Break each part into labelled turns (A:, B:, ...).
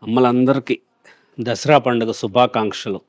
A: అమ్మలందరికీ దసరా పండుగ శుభాకాంక్షలు.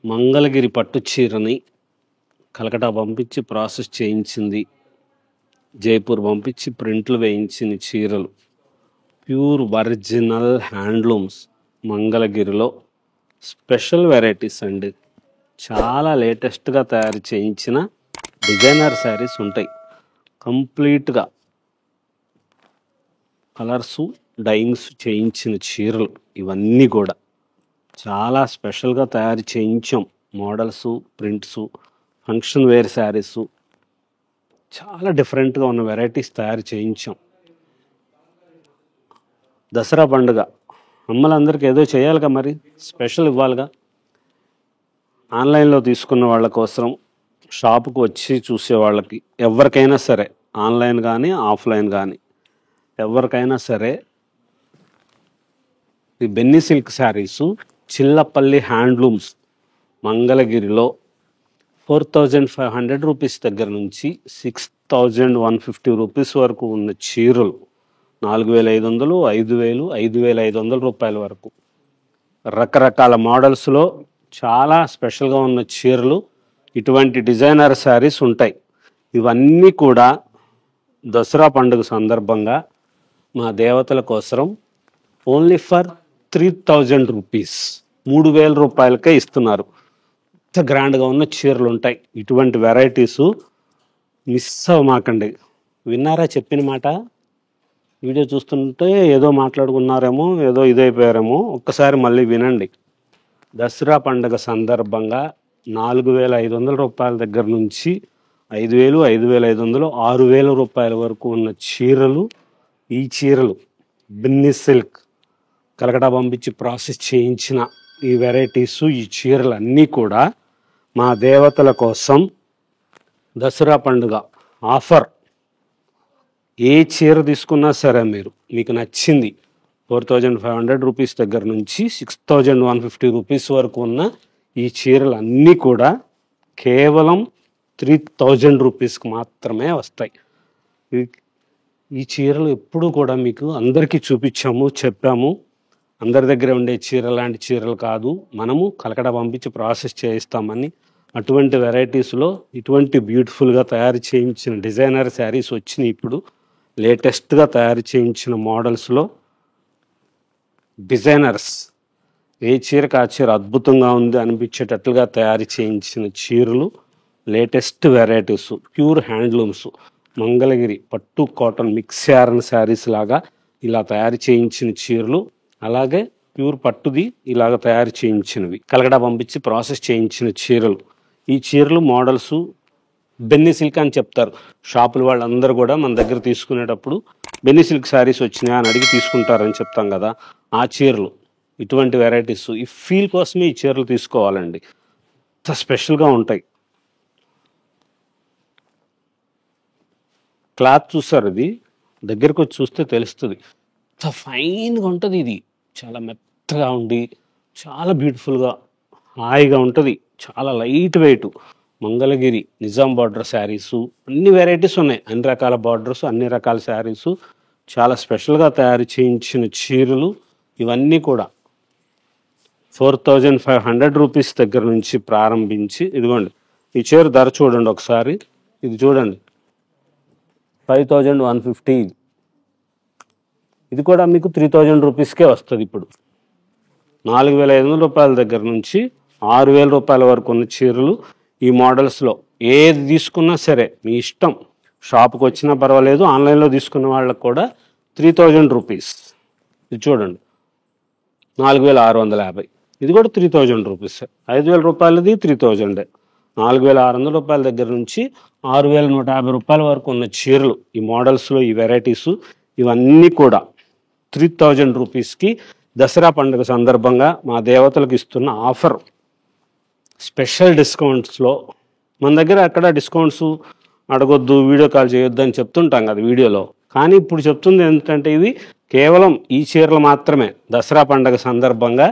A: మంగళగిరి పట్టు చీరని కలకటా పంపించి ప్రాసెస్ చేయించింది, జైపూర్ పంపించి ప్రింట్లు వేయించిన చీరలు, ప్యూర్ ఒరిజినల్ హ్యాండ్లూమ్స్ మంగళగిరిలో స్పెషల్ వెరైటీస్ అండి. చాలా లేటెస్ట్గా తయారు చేయించిన డిజైనర్ శారీస్ ఉంటాయి. కంప్లీట్గా కలర్సు డైయింగ్స్ చేయించిన చీరలు ఇవన్నీ కూడా చాలా స్పెషల్గా తయారు చేయించాం. Models, prints, function wear saris చాలా డిఫరెంట్గా ఉన్న వెరైటీస్ తయారు చేయించాం. దసరా పండుగ అమ్మలందరికీ ఏదో చేయాలిగా, మరి స్పెషల్ ఇవ్వాలిగా. ఆన్లైన్లో తీసుకున్న వాళ్ళ కోసం, షాపుకు వచ్చి చూసే వాళ్ళకి, ఎవరికైనా సరే ఆన్లైన్ కానీ ఆఫ్లైన్ కానీ ఎవరికైనా సరే ఈ బెన్నీ సిల్క్ శారీసు చిల్లపల్లి హ్యాండ్లూమ్స్ మంగళగిరిలో 4500 రూపీస్ దగ్గర నుంచి 6150 రూపీస్ వరకు ఉన్న చీరలు 4500, 5000, 5500 రూపాయల వరకు రకరకాల మోడల్స్లో చాలా స్పెషల్గా ఉన్న చీరలు, ఇటువంటి డిజైనర్ శారీస్ ఉంటాయి. ఇవన్నీ కూడా దసరా పండుగ సందర్భంగా మా దేవతల కోసం ఓన్లీ ఫర్ 3000 రూపీస్, 3000 రూపాయలకే ఇస్తున్నారు. ఇంత గ్రాండ్గా ఉన్న చీరలు ఉంటాయి. ఇటువంటి వెరైటీసు మిస్ అవ్వమాకండి. విన్నారా చెప్పిన మాట? వీడియో చూస్తుంటే ఏదో మాట్లాడుకున్నారేమో, ఏదో ఇదైపోయారేమో, ఒక్కసారి మళ్ళీ వినండి. దసరా పండుగ సందర్భంగా 4500 రూపాయల దగ్గర నుంచి 5000, 5500, 6000 రూపాయల వరకు ఉన్న చీరలు, ఈ చీరలు బెన్నీ సిల్క్ కలకటా పంపించి ప్రాసెస్ చేయించిన ఈ వెరైటీసు, ఈ చీరలు అన్నీ కూడా మా దేవతల కోసం దసరా పండుగ ఆఫర్. ఏ చీర తీసుకున్నా సరే మీకు నచ్చింది 4500 రూపీస్ దగ్గర నుంచి 6150 రూపీస్ వరకు ఉన్న ఈ చీరలు అన్నీ కూడా కేవలం 3000 రూపీస్కి మాత్రమే వస్తాయి. ఈ చీరలు ఎప్పుడూ కూడా మీకు అందరికీ చూపించాము, చెప్పాము. అందరి దగ్గర ఉండే చీర లాంటి చీరలు కాదు, మనము కలకడా పంపించి ప్రాసెస్ చేయిస్తామని. అటువంటి వెరైటీస్లో ఇటువంటి బ్యూటిఫుల్గా తయారు చేయించిన డిజైనర్ శారీస్ వచ్చినాయి. ఇప్పుడు లేటెస్ట్గా తయారు చేయించిన మోడల్స్లో డిజైనర్స్, ఏ చీరకు ఆ చీర అద్భుతంగా ఉంది అనిపించేటట్లుగా తయారు చేయించిన చీరలు, latest varieties, pure handlooms Mangalagiri పట్టు కాటన్ మిక్స్ యారన్ శారీస్ లాగా ఇలా తయారు చేయించిన చీరలు, అలాగే ప్యూర్ పట్టుది ఇలాగ తయారు చేయించినవి, కలకడా పంపించి ప్రాసెస్ చేయించిన చీరలు. ఈ చీరలు మోడల్స్ బెన్నీ సిల్క్ అని చెప్తారు. షాపుల వాళ్ళందరూ కూడా మన దగ్గర తీసుకునేటప్పుడు బెన్నీ సిల్క్ శారీస్ వచ్చినాయా అని అడిగి తీసుకుంటారని చెప్తాం కదా, ఆ చీరలు ఇటువంటి వెరైటీస్. ఈ ఫీల్ కోసమే ఈ చీరలు తీసుకోవాలండి, అంత స్పెషల్గా ఉంటాయి. క్లాత్ చూస్తారు, ఇది దగ్గరకు వచ్చి చూస్తే తెలుస్తుంది. ఎంత ఫైన్గా ఉంటుంది. ఇది చాలా మెత్తగా ఉండి చాలా బ్యూటిఫుల్గా హాయిగా ఉంటుంది. చాలా light weight Mangalagiri Nizam border saris, అన్ని వెరైటీస్ ఉన్నాయి, అన్ని రకాల బార్డర్స్, అన్ని రకాల శారీసు, చాలా స్పెషల్గా తయారు చేయించిన చీరలు ఇవన్నీ కూడా 4500 రూపీస్ దగ్గర నుంచి ప్రారంభించి, ఇదిగోండి ఈ చీర ధర చూడండి ఒకసారి, ఇది చూడండి 5150. ఇది కూడా మీకు 3000 రూపీస్కే వస్తుంది. ఇప్పుడు 4500 రూపాయల దగ్గర నుంచి 6000 రూపాయల వరకు ఉన్న చీరలు ఈ మోడల్స్లో ఏది తీసుకున్నా సరే మీ ఇష్టం. షాప్కి వచ్చినా పర్వాలేదు, ఆన్లైన్లో తీసుకున్న వాళ్ళకు కూడా 3000 రూపీస్. ఇది చూడండి 4650. ఇది కూడా 3000 రూపీస్. 5000 రూపాయలది 3000. 4,600 రూపాయల దగ్గర నుంచి 6,150 రూపాయల వరకు ఉన్న చీరలు, ఈ మోడల్స్లో ఈ వెరైటీసు ఇవన్నీ కూడా 3,000 రూపీస్కి దసరా పండుగ సందర్భంగా మా దేవతలకు ఇస్తున్న ఆఫర్. స్పెషల్ డిస్కౌంట్స్లో మన దగ్గర అక్కడ డిస్కౌంట్స్ అడగొద్దు, వీడియో కాల్ చేయొద్దు అని చెప్తుంటాం కదా వీడియోలో. కానీ ఇప్పుడు చెప్తుంది ఏంటంటే ఇది కేవలం ఈ చీరలు మాత్రమే. దసరా పండుగ సందర్భంగా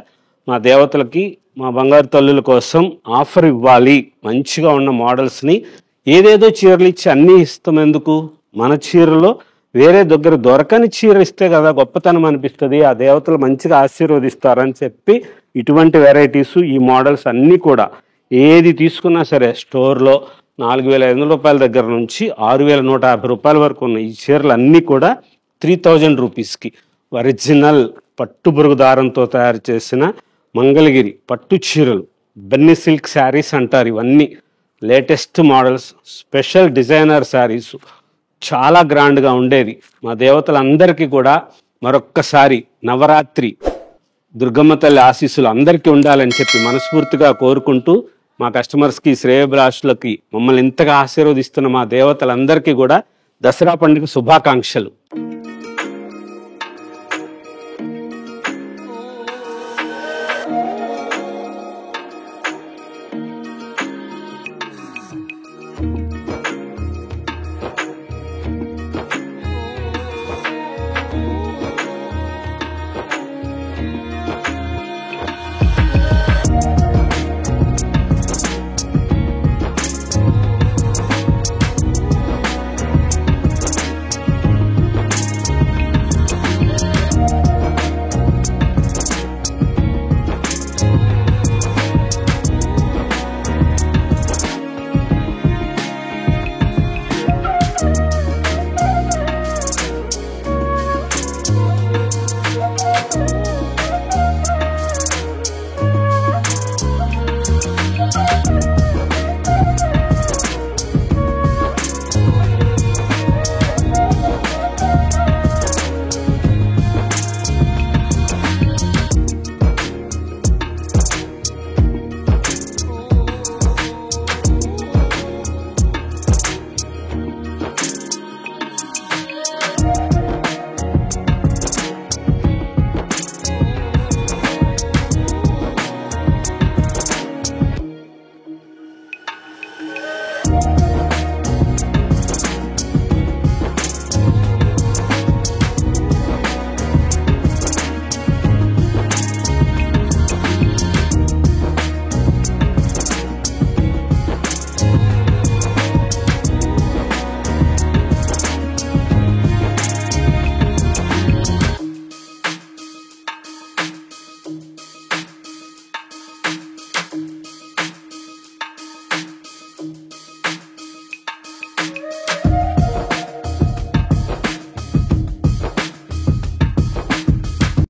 A: మా దేవతలకి, మా బంగారు తల్లుల కోసం ఆఫర్ ఇవ్వాలి. మంచిగా ఉన్న మోడల్స్ని ఏదేదో చీరలు ఇచ్చి అన్నీ ఇస్తాం ఎందుకు? మన చీరలో వేరే దగ్గర దొరకని చీర ఇస్తే కదా గొప్పతనం అనిపిస్తుంది, ఆ దేవతలు మంచిగా ఆశీర్వదిస్తారని చెప్పి ఇటువంటి వెరైటీసు, ఈ మోడల్స్ అన్నీ కూడా ఏది తీసుకున్నా సరే స్టోర్లో 4,500 రూపాయల దగ్గర నుంచి 6,150 రూపాయల వరకు ఉన్న ఈ చీరలు అన్నీ కూడా 3,000 రూపీస్కి ఒరిజినల్ పట్టుబురుగు దారంతో తయారు చేసిన మంగళగిరి పట్టు చీరలు, బెన్నీ సిల్క్ శారీస్ అంటారు. ఇవన్నీ latest models, special designer saris, చాలా గ్రాండ్గా ఉండేది. మా దేవతలందరికీ కూడా మరొక్కసారి నవరాత్రి దుర్గమ్మ తల్లి ఆశీస్సులు అందరికీ ఉండాలని చెప్పి మనస్ఫూర్తిగా కోరుకుంటూ, మా కస్టమర్స్కి, శ్రేయోభిలాషులకి, మమ్మల్ని ఇంతగా ఆశీర్వదిస్తున్న మా దేవతలందరికీ కూడా దసరా పండుగ శుభాకాంక్షలు.